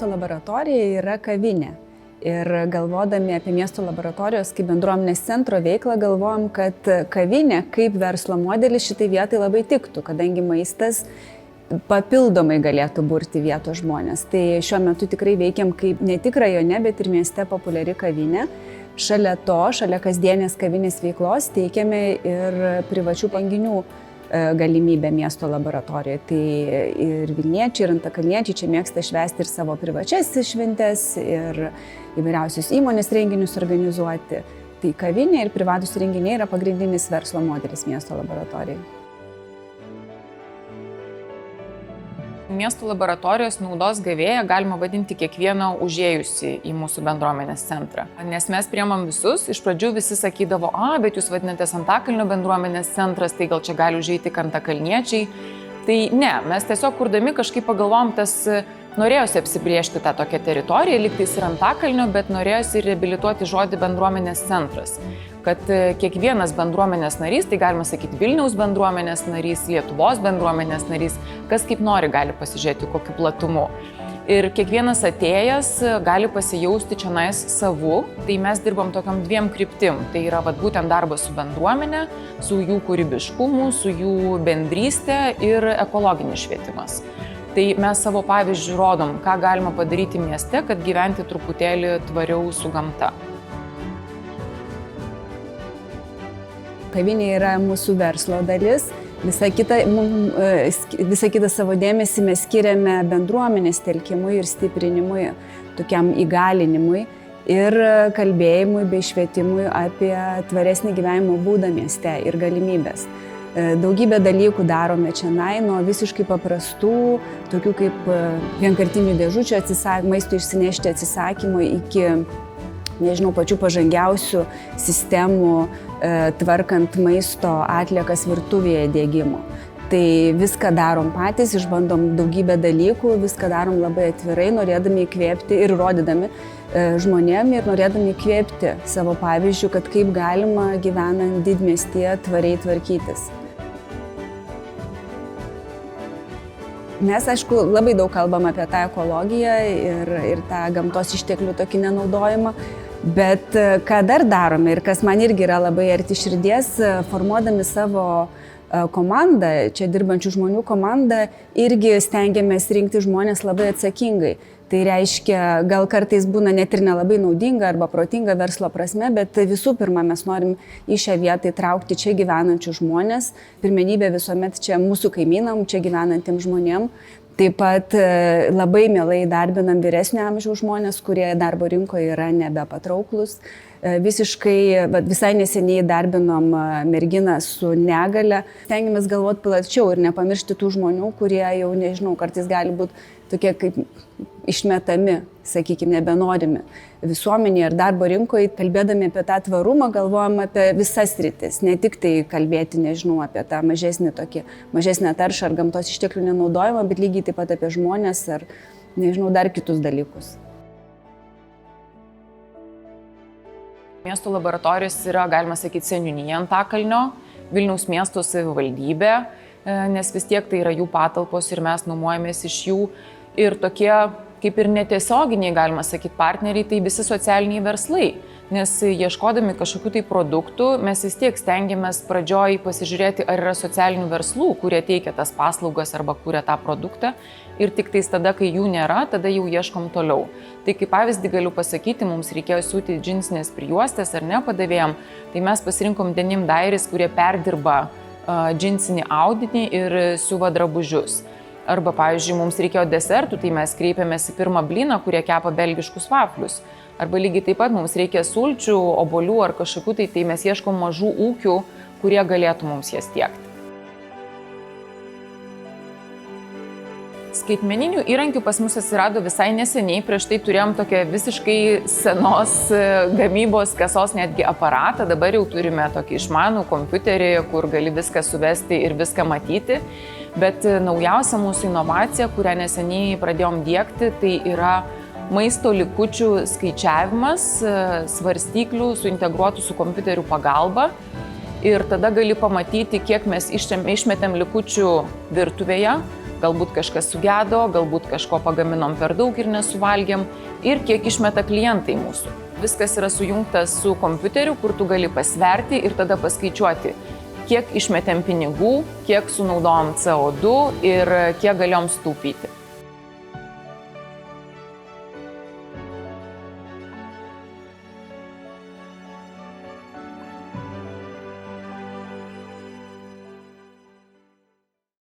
miesto laboratorija yra kavinė. Ir galvodami apie miesto laboratorijos kaip bendruomenės centro veiklą, galvojam, kad kavinė kaip verslo modelis šitai vietai labai tiktų, kadangi maistas papildomai galėtų burti vietos žmonės. Tai šiuo metu tikrai veikiam kaip ne tik rajone, bet ir mieste populiari kavinė. Šalia to, šalia kasdienės kavinės veiklos teikiame ir privačių renginių galimybę miesto laboratorijoje. Tai ir Vilniečiai, ir Antakalniečiai čia mėgsta švęsti ir savo privačias šventes, ir įvairiausius įmonės renginius organizuoti. Tai kavinė ir privatus renginiai yra pagrindinis verslo modelis miesto laboratorijai. Miesto laboratorijos naudos gavėją galima vadinti kiekvieną užėjusi į mūsų bendruomenės centrą. Nes mes priemam visus, iš pradžių visi sakydavo, bet jūs vadinatės Antakalnio bendruomenės centras, tai gal čia gali užeiti Antakalniečiai. Tai ne, mes tiesiog kurdami kažkaip pagalvom, norėjosi apsibriežti tą tokią teritoriją, lygtais ir Antakalnio, bet norėjosi reabilituoti žodį bendruomenės centras. Kad kiekvienas bendruomenės narys, tai galima sakyti Vilniaus bendruomenės narys, Lietuvos bendruomenės narys, kas kaip nori gali pasižiūrėti kokiu platumu. Ir kiekvienas atėjęs gali pasijausti čionais savu, tai mes dirbam tokiam dviem kryptim. Tai yra būtent darbas su bendruomenė, su jų kūrybiškumu, su jų bendrystė ir ekologinis švietimas. Tai mes savo pavyzdžių rodom, ką galima padaryti mieste, kad gyventi truputėlį tvariau su gamta. Kavinė yra mūsų verslo dalis. Visą kitą savo dėmesį mes skiriame bendruomenės telkimui ir stiprinimui, tokiam įgalinimui ir kalbėjimui bei švietimui apie tvaresnį gyvenimo būdą mieste ir galimybės. Daugybę dalykų darome čionai, nuo visiškai paprastų, tokių kaip vienkartinių dėžučių maisto išsinešti atsisakymo iki, pačių pažangiausių sistemų tvarkant maisto atliekas virtuvėje diegimo. Tai viską darom patys, išbandom daugybę dalykų, viską darom labai atvirai, norėdami įkvėpti ir rodydami žmonėm ir norėdami įkvėpti savo pavyzdžių, kad kaip galima gyvenant didmiestyje tvariai tvarkytis. Mes, aišku, labai daug kalbam apie tą ekologiją ir tą gamtos išteklių tokį nenaudojimą, bet ką dar darome ir kas man irgi yra labai arti širdies, formuodami savo komandą, čia dirbančių žmonių komandą, irgi stengiamės rinkti žmonės labai atsakingai. Tai reiškia, gal kartais būna net ir nelabai naudinga arba protinga verslo prasme, bet visų pirma mes norim į šią vietą įtraukti čia gyvenančių žmonės, pirmenybė visuomet čia mūsų kaimynam, čia gyvenantiems žmonėm. Taip pat labai mielai darbinam vyresnio amžiaus žmonės, kurie darbo rinkoje yra nebepatrauklus. Visai neseniai darbinom merginą su negale. Stengiamės galvoti plačiau ir nepamiršti tų žmonių, kurie jau, kartais gali būti tokie kaip išmetami, sakykime, nebenorimi visuomenėje ir darbo rinkoje. Kalbėdami apie tą tvarumą, galvojam apie visas sritis, ne tik tai kalbėti, apie tą mažesnę taršą ar gamtos išteklių nenaudojimą, bet lygiai taip pat apie žmonės ar, dar kitus dalykus. Miesto laboratorijos yra, galima sakyti, seniūnija Antakalnio, Vilniaus miesto savivaldybė, nes vis tiek tai yra jų patalpos ir mes nuomojamės iš jų. Ir tokie, kaip ir netiesioginiai, galima sakyti, partneriai, tai visi socialiniai verslai. Nes ieškodami kažkokių tai produktų, mes vis tiek stengiamės pradžioj pasižiūrėti, ar yra socialinių verslų, kurie teikia tas paslaugas arba kuria tą produktą. Ir tik tais tada, kai jų nėra, tada jau ieškom toliau. Tai kaip pavyzdį galiu pasakyti, mums reikėjo siūti džinsinės prijuostės ar ne padavėjom, tai mes pasirinkom Denim Dairies, kurie perdirba džinsinį audinį ir siuva drabužius. Arba, pavyzdžiui, mums reikėjo desertų, tai mes kreipėmės į Pirmą blyną, kurie kepa belgiškus vaflius. Arba lygiai taip pat mums reikia sulčių, obuolių ar kažkokių, tai mes ieškom mažų ūkių, kurie galėtų mums jas tiekti. Skaitmeninių įrankių pas mus atsirado visai neseniai, prieš tai turėjom tokią visiškai senos gamybos kasos netgi aparatą, dabar jau turime tokį išmanų kompiuterį, kur gali viską suvesti ir viską matyti. Bet naujausia mūsų inovacija, kurią neseniai pradėjom diegti, tai yra maisto likučių skaičiavimas, svarstyklių suintegruotų su kompiuterių pagalba. Ir tada gali pamatyti, kiek mes išmetėm likučių virtuvėje, galbūt kažkas sugedo, galbūt kažko pagaminom per daug ir nesuvalgėm, ir kiek išmeta klientai mūsų. Viskas yra sujungta su kompiuteriu, kur tu gali pasverti ir tada paskaičiuoti, kiek išmetėm pinigų, kiek sunaudojom CO2 ir kiek galėjom sutaupyti.